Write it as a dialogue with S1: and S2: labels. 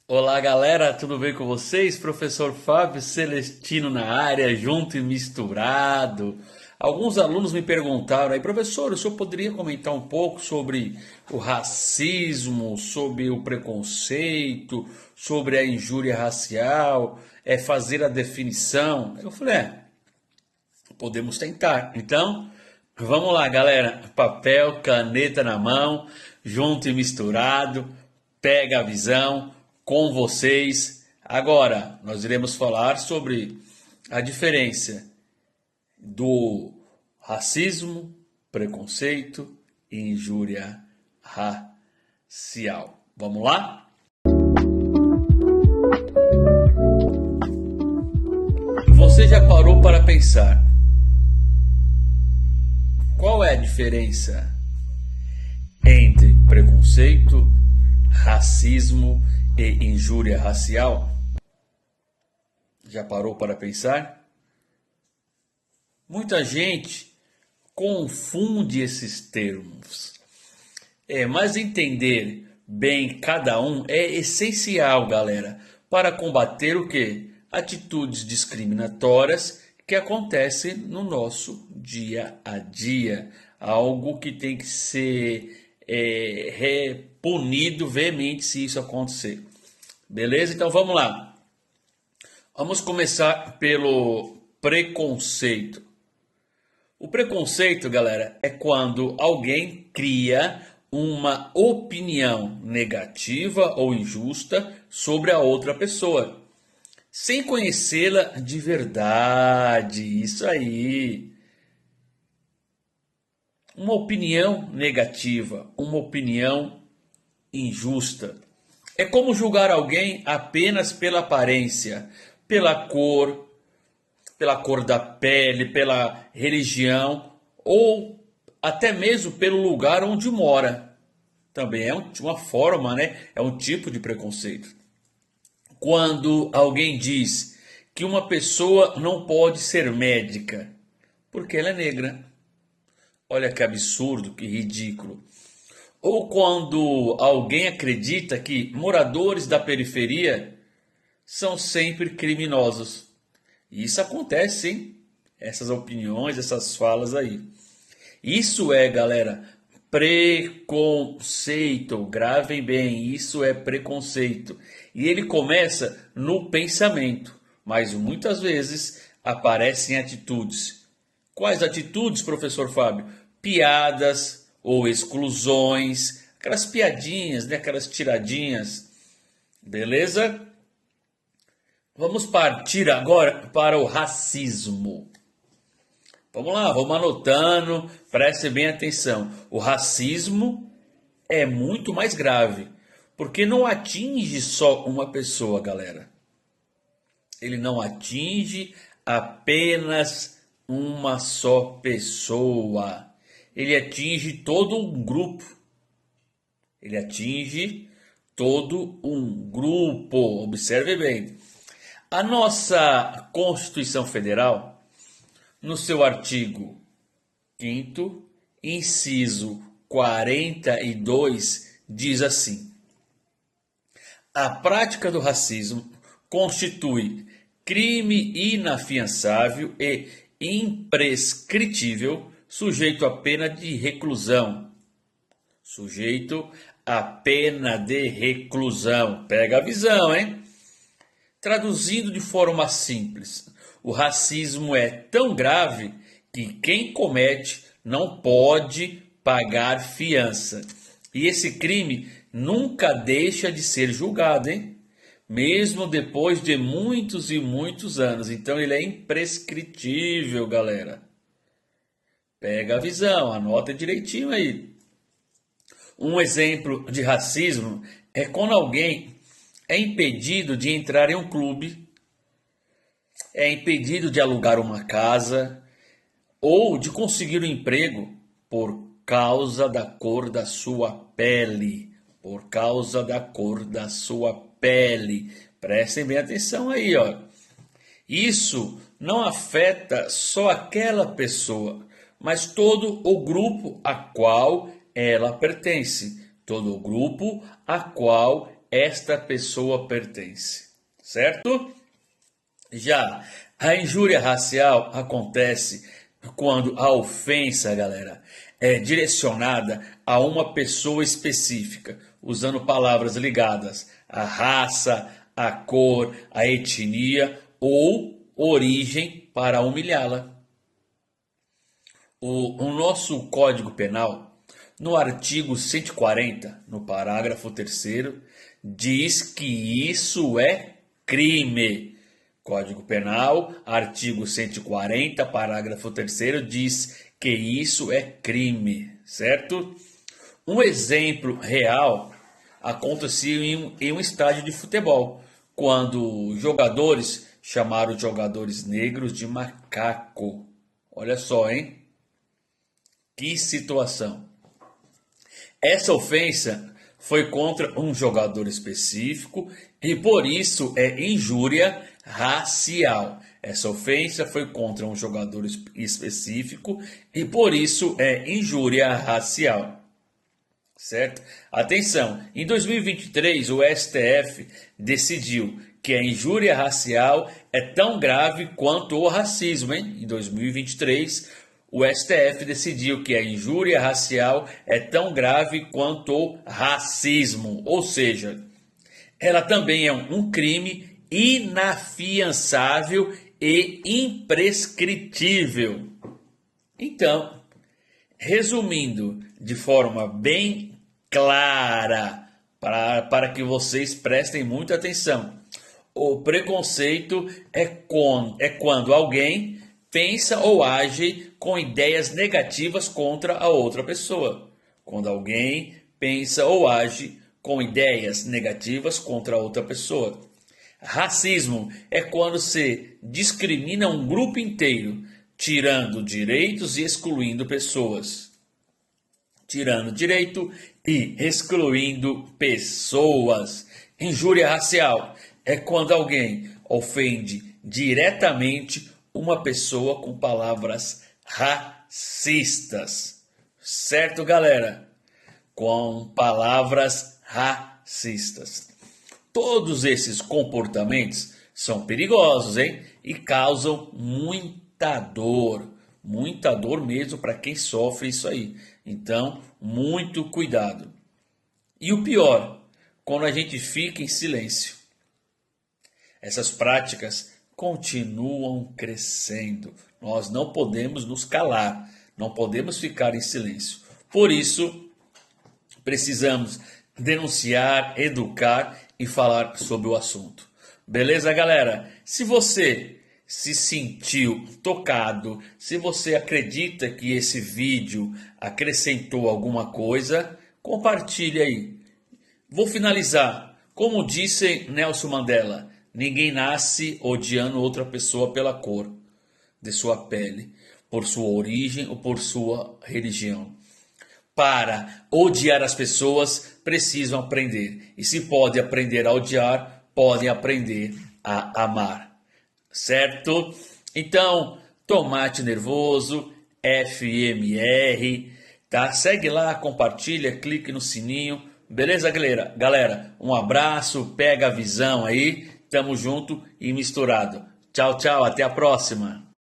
S1: Olá galera, tudo bem com vocês? Professor Fábio Celestino na área, junto e misturado. Alguns alunos me perguntaram aí, professor, o senhor poderia comentar um pouco sobre o racismo, sobre o preconceito, sobre a injúria racial, fazer a definição? Eu falei, podemos tentar. Então, vamos lá, galera. Papel, caneta na mão, junto e misturado. Pega a visão com vocês. Agora, nós iremos falar sobre a diferença do racismo, preconceito e injúria racial. Vamos lá? Você já parou para pensar qual é a diferença entre preconceito, racismo e injúria racial? Já parou para pensar? Muita gente confunde esses termos. Mas entender bem cada um é essencial, galera, para combater o quê? Atitudes discriminatórias que acontecem no nosso dia a dia. Algo que tem que ser punido veemente se isso acontecer. Beleza? Então vamos lá. Vamos começar pelo preconceito. O preconceito, galera, é quando alguém cria uma opinião negativa ou injusta sobre a outra pessoa, sem conhecê-la de verdade. Isso aí. Uma opinião negativa, uma opinião injusta. É como julgar alguém apenas pela aparência, pela cor da pele, pela religião ou até mesmo pelo lugar onde mora. Também é uma forma, né? É um tipo de preconceito. Quando alguém diz que uma pessoa não pode ser médica porque ela é negra. Olha que absurdo, que ridículo. Ou quando alguém acredita que moradores da periferia são sempre criminosos. Isso acontece, hein? Essas opiniões, essas falas aí. Isso é, galera, preconceito. Gravem bem, isso é preconceito. E ele começa no pensamento, mas muitas vezes aparecem atitudes. Quais atitudes, professor Fábio? Piadas ou exclusões, aquelas piadinhas, né? Aquelas tiradinhas. Beleza? Vamos partir agora para o racismo. Vamos lá, vamos anotando, preste bem atenção. O racismo é muito mais grave, porque não atinge só uma pessoa, galera. Ele não atinge apenas uma só pessoa. Ele atinge todo um grupo. Ele atinge todo um grupo. Observe bem. A nossa Constituição Federal, no seu artigo 5º, inciso 42, diz assim: a prática do racismo constitui crime inafiançável e imprescritível, sujeito à pena de reclusão. Sujeito à pena de reclusão. Pega a visão, hein? Traduzindo de forma simples, o racismo é tão grave que quem comete não pode pagar fiança. E esse crime nunca deixa de ser julgado, hein? Mesmo depois de muitos e muitos anos. Então ele é imprescritível, galera. Pega a visão, anota direitinho aí. Um exemplo de racismo é quando alguém é impedido de entrar em um clube, é impedido de alugar uma casa ou de conseguir um emprego por causa da cor da sua pele. Por causa da cor da sua pele. Prestem bem atenção aí, ó. Isso não afeta só aquela pessoa, mas todo o grupo a qual ela pertence. Todo o grupo a qual esta pessoa pertence, certo? Já a injúria racial acontece quando a ofensa, galera, é direcionada a uma pessoa específica, usando palavras ligadas à raça, à cor, à etnia ou origem para humilhá-la. O nosso Código Penal, no artigo 140, no parágrafo 3º, diz que isso é crime. Código Penal, artigo 140, parágrafo 3º, diz que isso é crime, certo? Um exemplo real aconteceu em um estádio de futebol, quando jogadores chamaram os jogadores negros de macaco. Olha só, hein? Que situação. Essa ofensa foi contra um jogador específico e por isso é injúria racial. Essa ofensa foi contra um jogador específico e por isso é injúria racial. Certo? Atenção, em 2023 o STF decidiu que a injúria racial é tão grave quanto o racismo, hein? Em 2023 o STF decidiu que a injúria racial é tão grave quanto o racismo, ou seja, ela também é um crime inafiançável e imprescritível. Então, resumindo de forma bem clara, para que vocês prestem muita atenção, o preconceito é quando alguém pensa ou age com ideias negativas contra a outra pessoa. Quando alguém pensa ou age com ideias negativas contra a outra pessoa. Racismo é quando se discrimina um grupo inteiro, tirando direitos e excluindo pessoas. Tirando direito e excluindo pessoas. Injúria racial é quando alguém ofende diretamente uma pessoa com palavras racistas. Certo, galera? Com palavras racistas. Todos esses comportamentos são perigosos, hein? E causam muita dor mesmo para quem sofre isso aí. Então, muito cuidado. E o pior, quando a gente fica em silêncio. Essas práticas continuam crescendo. Nós não podemos nos calar, não podemos ficar em silêncio. Por isso, precisamos denunciar, educar e falar sobre o assunto. Beleza, galera? Se você se sentiu tocado, se você acredita que esse vídeo acrescentou alguma coisa, compartilhe aí. Vou finalizar. Como disse Nelson Mandela, ninguém nasce odiando outra pessoa pela cor de sua pele, por sua origem ou por sua religião. Para odiar as pessoas, precisam aprender. E se pode aprender a odiar, podem aprender a amar. Certo? Então, Tomate Nervoso, FMR, tá? Segue lá, compartilha, clique no sininho. Beleza, galera? Galera, um abraço, pega a visão aí. Tamo junto e misturado. Tchau, tchau, até a próxima.